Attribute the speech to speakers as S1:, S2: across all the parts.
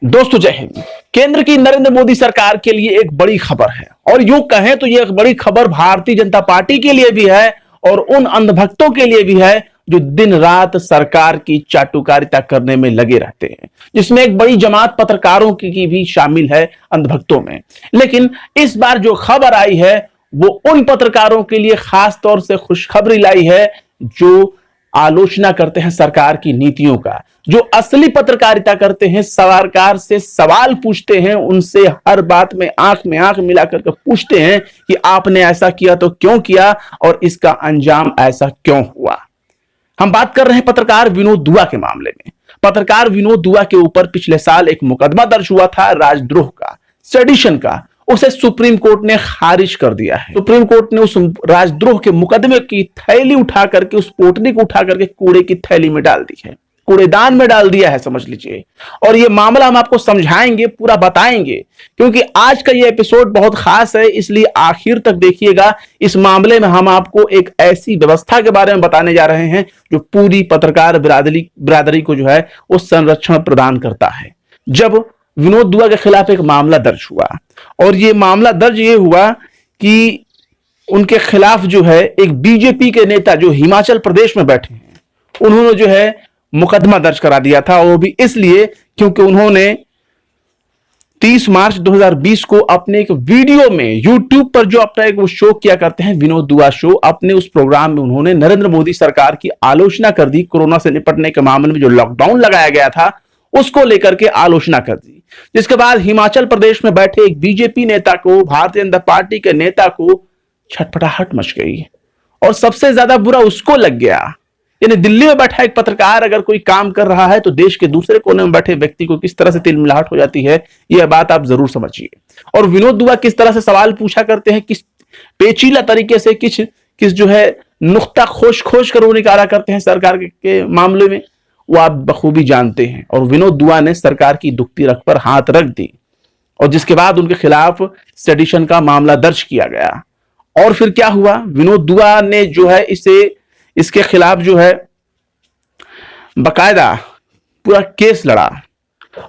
S1: दोस्तों जय हिंद। केंद्र की नरेंद्र मोदी सरकार के लिए एक बड़ी खबर है और यूं कहें तो यह एक बड़ी खबर भारतीय जनता पार्टी के लिए भी है और उन अंधभक्तों के लिए भी है जो दिन रात सरकार की चाटुकारिता करने में लगे रहते हैं, जिसमें एक बड़ी जमात पत्रकारों की भी शामिल है अंधभक्तों में। लेकिन इस बार जो खबर आई है वो उन पत्रकारों के लिए खास तौर से खुशखबरी लाई है जो आलोचना करते हैं सरकार की नीतियों का, जो असली पत्रकारिता करते हैं, सरकार से सवाल पूछते हैं, उनसे हर बात में आंख मिलाकर के पूछते हैं कि आपने ऐसा किया तो क्यों किया और इसका अंजाम ऐसा क्यों हुआ। हम बात कर रहे हैं पत्रकार विनोद दुआ के मामले में। पत्रकार विनोद दुआ के ऊपर पिछले साल एक मुकदमा दर्ज हुआ था राजद्रोह का, सेडिशन का। उसे सुप्रीम कोर्ट ने खारिज कर दिया है। सुप्रीम कोर्ट ने उस राजद्रोह के मुकदमे की थैली उठा करके, उस पोटली को उठा करके कूड़े की थैली में डाल दी है, कूड़ेदान में डाल दिया है, समझ लीजिए। और ये मामला हम आपको समझाएंगे, पूरा बताएंगे, क्योंकि आज का ये एपिसोड बहुत खास है, इसलिए आखिर तक देखिएगा। इस मामले में हम आपको एक ऐसी व्यवस्था के बारे में बताने जा रहे हैं जो पूरी पत्रकार बिरादरी को जो है वो संरक्षण प्रदान करता है। जब विनोद दुआ के खिलाफ एक मामला दर्ज हुआ और ये मामला दर्ज ये हुआ कि उनके खिलाफ जो है एक बीजेपी के नेता जो हिमाचल प्रदेश में बैठे हैं, उन्होंने जो है मुकदमा दर्ज करा दिया था। और वो भी इसलिए क्योंकि उन्होंने 30 मार्च 2020 को अपने एक वीडियो में यूट्यूब पर जो अपना एक वो शो किया करते हैं, विनोद दुआ शो, अपने उस प्रोग्राम में उन्होंने नरेंद्र मोदी सरकार की आलोचना कर दी। कोरोना से निपटने के मामले में जो लॉकडाउन लगाया गया था उसको लेकर के आलोचना कर दी, जिसके बाद हिमाचल प्रदेश में बैठे एक बीजेपी नेता को, भारतीय जनता पार्टी के नेता को छटपटाहट मच गई और सबसे ज्यादा बुरा उसको लग गया। यानी दिल्ली में बैठा एक पत्रकार अगर कोई काम कर रहा है तो देश के दूसरे कोने में बैठे व्यक्ति को किस तरह से तिलमिलाहट हो जाती है, यह बात आप जरूर समझिए। और विनोद दुआ किस तरह से सवाल पूछा करते हैं, किस पेचीला तरीके से किस जो है नुक्ता खोज कर वो निकाला करते हैं सरकार के मामले में, वो आप बखूबी जानते हैं। और विनोद दुआ ने सरकार की दुखती रख पर हाथ रख दी और जिसके बाद उनके खिलाफ सेडिशन का मामला दर्ज किया गया। और फिर क्या हुआ, विनोद दुआ ने जो है इसके खिलाफ जो है बकायदा पूरा केस लड़ा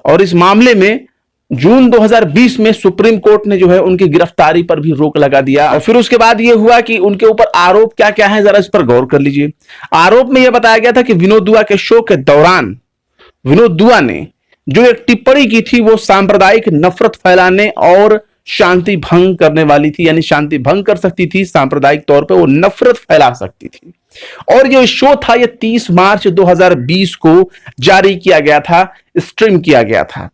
S1: और इस मामले में जून 2020 में सुप्रीम कोर्ट ने जो है उनकी गिरफ्तारी पर भी रोक लगा दिया। और फिर उसके बाद यह हुआ कि उनके ऊपर आरोप क्या क्या है, जरा इस पर गौर कर लीजिए। आरोप में यह बताया गया था कि विनोद दुआ के शो के दौरान विनोद दुआ ने जो एक टिप्पणी की थी वो सांप्रदायिक नफरत फैलाने और शांति भंग करने वाली थी, यानी शांति भंग कर सकती थी, सांप्रदायिक तौर पर वो नफरत फैला सकती थी। और ये शो था, ये 30 मार्च 2020 को जारी किया गया था, स्ट्रीम किया गया था।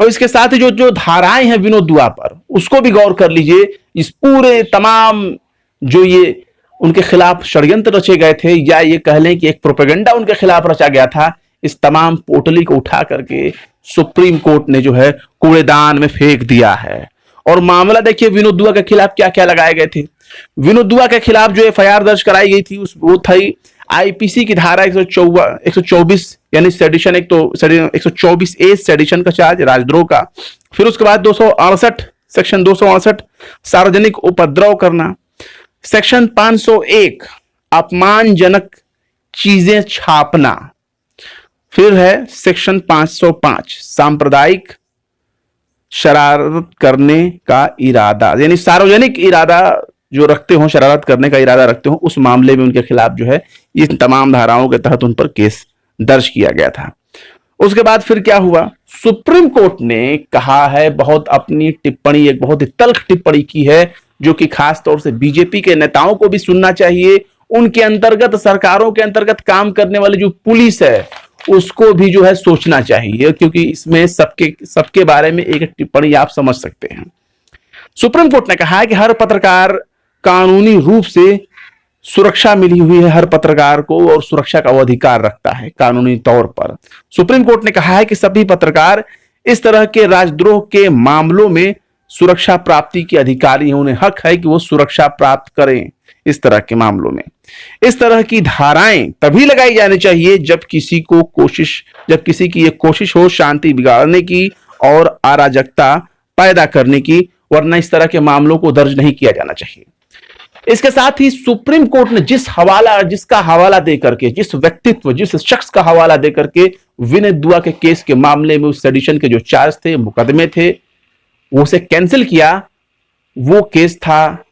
S1: और इसके साथ ही जो धाराएं हैं विनोद दुआ पर, उसको भी गौर कर लीजिए। इस पूरे तमाम जो ये उनके खिलाफ षड्यंत्र रचे गए थे, या ये कह लें कि एक प्रोपेगेंडा उनके खिलाफ रचा गया था, इस तमाम पोटली को उठा करके सुप्रीम कोर्ट ने जो है कूड़ेदान में फेंक दिया है। और मामला देखिए विनोद दुआ के खिलाफ क्या क्या लगाए गए थे। विनोद दुआ के खिलाफ जो एफआईआर दर्ज कराई गई थी वो थी आईपीसी की धारा 124 यानी सेडिशन, एक तो 124A सेडिशन का चार्ज, राजद्रोह का। फिर उसके बाद 268 सेक्शन 268 सार्वजनिक उपद्रव करना, सेक्शन 501 अपमानजनक चीजें छापना, फिर है सेक्शन 505 सांप्रदायिक शरारत करने का इरादा, यानी सार्वजनिक इरादा जो रखते हो, शरारत करने का इरादा रखते हो, उस मामले में उनके खिलाफ जो है इन तमाम धाराओं के तहत उन पर केस दर्ज किया गया था। उसके बाद फिर क्या हुआ, सुप्रीम कोर्ट ने कहा है, बहुत अपनी टिप्पणी, एक बहुत ही तल्ख टिप्पणी की है जो कि खास तौर से बीजेपी के नेताओं को भी सुनना चाहिए। उनके अंतर्गत, सरकारों के अंतर्गत काम करने वाली जो पुलिस है उसको भी जो है सोचना चाहिए, क्योंकि इसमें सबके बारे में एक टिप्पणी आप समझ सकते हैं। सुप्रीम कोर्ट ने कहा है कि हर पत्रकार कानूनी रूप से सुरक्षा मिली हुई है, हर पत्रकार को, और सुरक्षा का वो अधिकार रखता है कानूनी तौर पर। सुप्रीम कोर्ट ने कहा है कि सभी पत्रकार इस तरह के राजद्रोह के मामलों में सुरक्षा प्राप्ति के अधिकारी हैं, उन्हें हक है कि वो सुरक्षा प्राप्त करें। इस तरह के मामलों में इस तरह की धाराएं तभी लगाई जानी चाहिए जब किसी की ये कोशिश हो शांति बिगाड़ने की और अराजकता पैदा करने की, वरना इस तरह के मामलों को दर्ज नहीं किया जाना चाहिए। इसके साथ ही सुप्रीम कोर्ट ने जिसका हवाला देकर के, जिस व्यक्तित्व, जिस शख्स का हवाला देकर के विनय दुआ के केस के मामले में उस सेडिशन के जो चार्ज थे, मुकदमे थे, वो उसे कैंसिल किया। वो केस था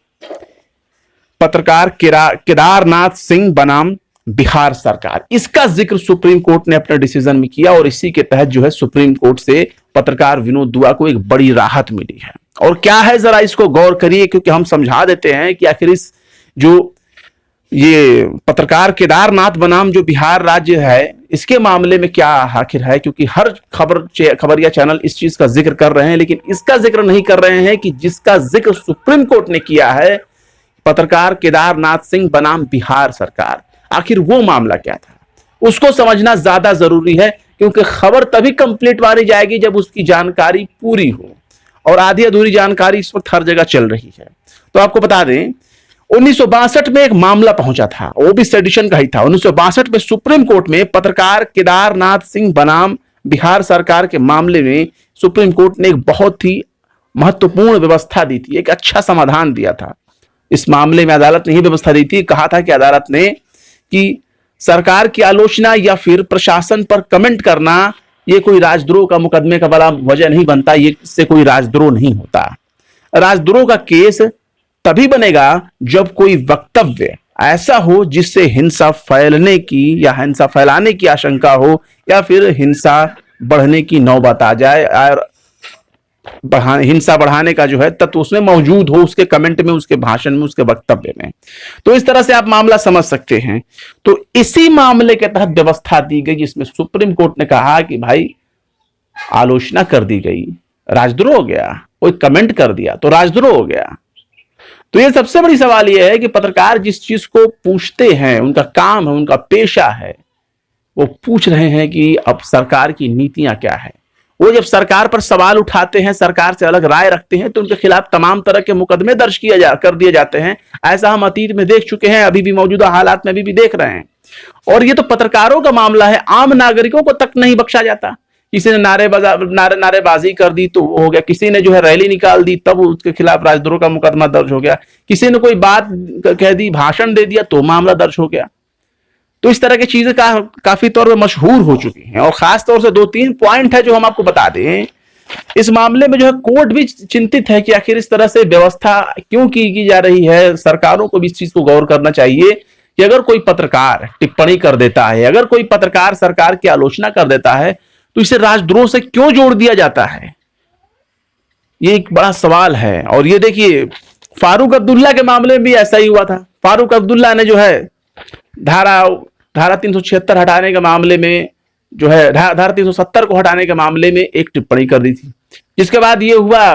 S1: पत्रकार केदारनाथ सिंह बनाम बिहार सरकार। इसका जिक्र सुप्रीम कोर्ट ने अपने डिसीजन में किया और इसी के तहत जो है सुप्रीम कोर्ट से पत्रकार विनोद दुआ को एक बड़ी राहत मिली है। और क्या है, जरा इसको गौर करिए, क्योंकि हम समझा देते हैं कि आखिर इस जो ये पत्रकार केदारनाथ बनाम जो बिहार राज्य है, इसके मामले में क्या आखिर है, क्योंकि हर खबरिया चैनल इस चीज का जिक्र कर रहे हैं, लेकिन इसका जिक्र नहीं कर रहे हैं कि जिसका जिक्र सुप्रीम कोर्ट ने किया है, पत्रकार केदारनाथ सिंह बनाम बिहार सरकार, आखिर वो मामला क्या था, उसको समझना ज्यादा जरूरी है। क्योंकि खबर तभी कंप्लीट मानी जाएगी जब उसकी जानकारी पूरी हो, और आधी अधूरी जानकारी इस वक्त हर जगह चल रही है। तो आपको बता दें, 1962 में एक मामला पहुंचा था, वो भी सेडिशन का ही था। 1962 में सुप्रीम कोर्ट में पत्रकार केदारनाथ सिंह बनाम बिहार सरकार के मामले में सुप्रीम कोर्ट ने एक बहुत ही महत्वपूर्ण व्यवस्था दी थी, एक अच्छा समाधान दिया था। इस मामले में अदालत ने ही व्यवस्था दी थी, कहा था कि अदालत ने कि सरकार की आलोचना या फिर प्रशासन पर कमेंट करना ये कोई राजद्रोह का मुकदमे का बड़ा वजह नहीं बनता, ये इससे कोई राजद्रोह नहीं होता। राजद्रोह का केस तभी बनेगा जब कोई वक्तव्य ऐसा हो जिससे हिंसा फैलने की या हिंसा फैलाने की आशंका हो, या फिर हिंसा बढ़ने की नौबत आ जाए और हिंसा बढ़ाने का जो है तत्व उसमें मौजूद हो, उसके कमेंट में, उसके भाषण में, उसके वक्तव्य में। तो इस तरह से आप मामला समझ सकते हैं। तो इसी मामले के तहत व्यवस्था दी गई जिसमें सुप्रीम कोर्ट ने कहा कि भाई आलोचना कर दी गई, राजद्रोह हो गया, कोई कमेंट कर दिया तो राजद्रोह हो गया। तो ये सबसे बड़ी सवाल यह है कि पत्रकार जिस चीज को पूछते हैं, उनका काम है, उनका पेशा है, वो पूछ रहे हैं कि अब सरकार की नीतियां क्या है। वो जब सरकार पर सवाल उठाते हैं, सरकार से अलग राय रखते हैं, तो उनके खिलाफ तमाम तरह के मुकदमे दर्ज कर दिए जाते हैं। ऐसा हम अतीत में देख चुके हैं, अभी भी मौजूदा हालात में भी देख रहे हैं। और ये तो पत्रकारों का मामला है, आम नागरिकों को तक नहीं बख्शा जाता। किसी ने नारेबाजी कर दी तो हो गया, किसी ने जो है रैली निकाल दी तब उसके खिलाफ राजद्रोह का मुकदमा दर्ज हो गया, किसी ने कोई बात कह दी, भाषण दे दिया तो मामला दर्ज हो गया। तो इस तरह की चीजें काफी तौर पर मशहूर हो चुकी हैं। और खास तौर से 2-3 पॉइंट है जो हम आपको बता दें। इस मामले में जो है कोर्ट भी चिंतित है कि आखिर इस तरह से व्यवस्था क्यों की जा रही है। सरकारों को भी इस चीज को गौर करना चाहिए कि अगर कोई पत्रकार टिप्पणी कर देता है, अगर कोई पत्रकार सरकार की आलोचना कर देता है, तो इसे राजद्रोह से क्यों जोड़ दिया जाता है, ये एक बड़ा सवाल है। और ये देखिए, फारूक अब्दुल्ला के मामले में भी ऐसा ही हुआ था। फारूक अब्दुल्ला ने जो है धारा 376 हटाने के मामले में जो है धारा 370 को हटाने के मामले में एक टिप्पणी कर दी थी, जिसके बाद यह हुआ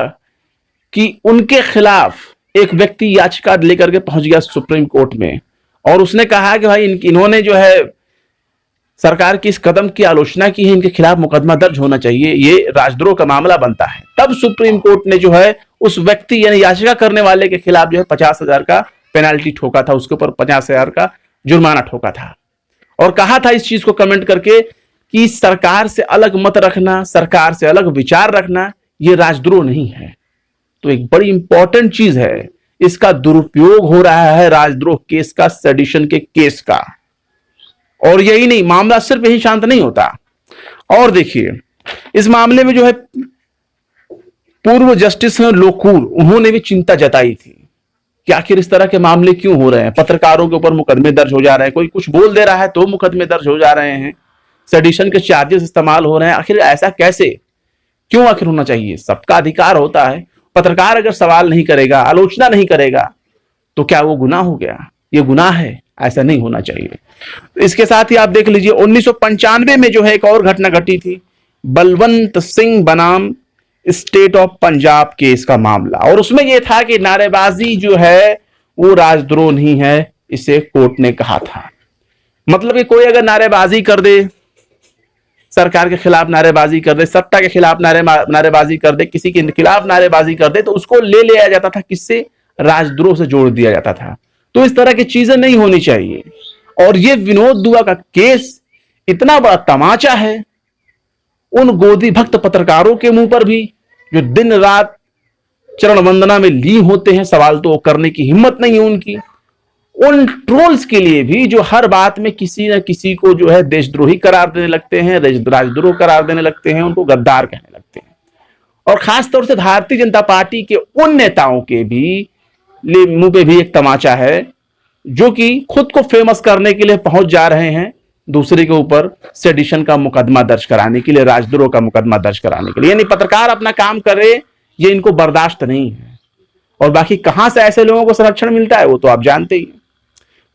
S1: कि उनके खिलाफ एक व्यक्ति याचिका लेकर के पहुंच गया सुप्रीम कोर्ट में, और उसने कहा कि भाई इन्होंने जो है सरकार की इस कदम की आलोचना की है, इनके खिलाफ मुकदमा दर्ज होना चाहिए, ये राजद्रोह का मामला बनता है। तब सुप्रीम कोर्ट ने जो है उस व्यक्ति यानी याचिका करने वाले के खिलाफ जो है 50,000 का पेनाल्टी ठोका था, उसके ऊपर 50,000 का जुर्माना ठोका था, और कहा था इस चीज को कमेंट करके कि सरकार से अलग मत रखना, सरकार से अलग विचार रखना, ये राजद्रोह नहीं है। तो एक बड़ी इंपॉर्टेंट चीज है, इसका दुरुपयोग हो रहा है राजद्रोह केस का, सेडिशन के केस का। और यही नहीं, मामला सिर्फ यही शांत नहीं होता। और देखिए, इस मामले में जो है पूर्व जस्टिस लोकूर, उन्होंने भी चिंता जताई थी कि आखिर इस तरह के मामले क्यों हो रहे हैं, पत्रकारों के ऊपर मुकदमे दर्ज हो जा रहे हैं, कोई कुछ बोल दे रहा है तो मुकदमे दर्ज हो जा रहे हैं, सेडिशन के चार्जेस इस्तेमाल हो रहे हैं। आखिर ऐसा कैसे, क्यों आखिर होना चाहिए? सबका अधिकार होता है। पत्रकार अगर सवाल नहीं करेगा, आलोचना नहीं करेगा, तो क्या वो गुनाह हो गया? ये गुनाह है, ऐसा नहीं होना चाहिए। इसके साथ ही आप देख लीजिए, 1995 में जो है एक और घटना घटी थी, बलवंत सिंह बनाम स्टेट ऑफ पंजाब केस का मामला। और उसमें यह था कि नारेबाजी जो है वो राजद्रोह नहीं है, इसे कोर्ट ने कहा था। मतलब कि कोई अगर नारेबाजी कर दे, सरकार के खिलाफ नारेबाजी कर दे, सत्ता के खिलाफ नारेबाजी कर दे, किसी के खिलाफ नारेबाजी कर दे, तो उसको ले लिया जाता था, किससे? राजद्रोह से जोड़ दिया जाता था। तो इस तरह की चीजें नहीं होनी चाहिए। और ये विनोद दुआ का केस इतना बड़ा तमाचा है उन गोदी भक्त पत्रकारों के मुंह पर भी, जो दिन रात चरण वंदना में लीन होते हैं, सवाल तो करने की हिम्मत नहीं है उनकी। उन ट्रोल्स के लिए भी जो हर बात में किसी न किसी को जो है देशद्रोही करार देने लगते हैं, राजद्रोह करार देने लगते हैं, उनको गद्दार कहने लगते हैं। और खासतौर से भारतीय जनता पार्टी के उन नेताओं के भी मुंह पे भी एक तमाचा है जो कि खुद को फेमस करने के लिए पहुंच जा रहे हैं दूसरे के ऊपर सेडिशन का मुकदमा दर्ज कराने के लिए, राजद्रोह का मुकदमा दर्ज कराने के लिए। यानी पत्रकार अपना काम करे, ये इनको बर्दाश्त नहीं है। और बाकी कहां से ऐसे लोगों को संरक्षण मिलता है वो तो आप जानते ही।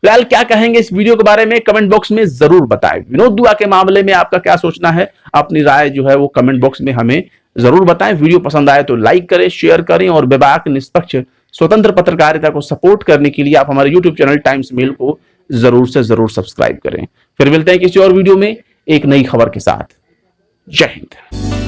S1: फिलहाल क्या कहेंगे इस वीडियो के बारे में कमेंट बॉक्स में जरूर बताएं। विनोद दुआ के मामले में आपका क्या सोचना है, अपनी राय जो है वो कमेंट बॉक्स में हमें जरूर बताएं। वीडियो पसंद आए तो लाइक करें, शेयर करें और बेबाक निष्पक्ष स्वतंत्र पत्रकारिता को सपोर्ट करने के लिए आप हमारे यूट्यूब चैनल टाइम्स मेल को जरूर से जरूर सब्सक्राइब करें। फिर मिलते हैं किसी और वीडियो में एक नई खबर के साथ। जय हिंद।